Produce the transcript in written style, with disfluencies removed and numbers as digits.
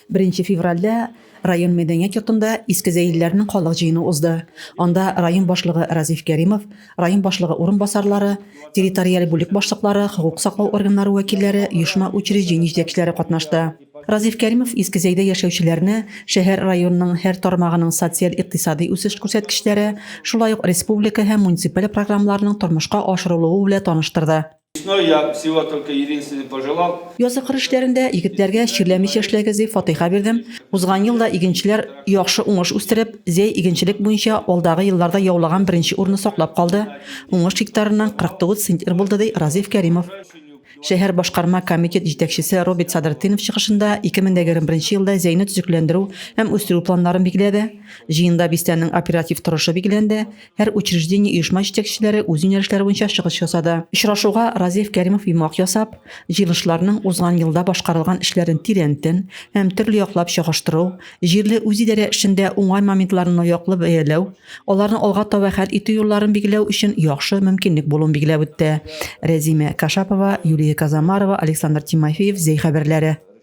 1 февральдә район мәдәният йортында иске зәйлеләрнең халык җыены узды. Анда район башлыгы Разиф Кәримов, район башлыгы урынбасарлары, территориаль бүлек башлыклары, хокук саклау органнары вәкилләре, оешма учреждений җитәкчеләре катнашты. Разиф Кәримов иске зәйдә яшәүчеләрне шәһәр районының һәр тармагының социаль-икътисади үсеш күрсәткечләре, шулай ук республика һәм муниципаль программаларының тормышка ашырылуы белән таныштырды. Весной я всего только единственное пожелал. Язгы кыр эшләрендә егетләргә чирләмичә эшләгез дип фатиха бирдем. Узган елда игенчеләр яхшы уңыш үстереп, зәй игенчелек буенча алдагы елларда яулаган беренче урынны саклап калды. Уңыш гектарыннан 49 центнер булды ди Разиф Кәримов. Шәһәр башкарма комитет җитәкчесе Роберт Садыртдинов чыгышында 2021 елда зәйне төзекләндерү һәм үстерү планнарын билгеләде. Җыенда бистәнең оператив торышы билгеләнде. Һәр учреждение оешма җитәкчеләре үз юнәлешләре буенча чыгыш ясады. Очрашуга Разиф Кәримов йомак ясап, җыелышларның узган елда башкарылган эшләрен тирәнтен һәм төрле яклап чагыштыру, җирле үзидарә эшендә уңай моментларын яклы бәяләү, аларны алга таба хәл итү юлларын билгеләү өчен яхшы мөмкинлек булуын билгеләп үтте. Рәзимә Кашапова, Юлия Казамарова, Александр Тимофеев, Зәй хәбәрләре.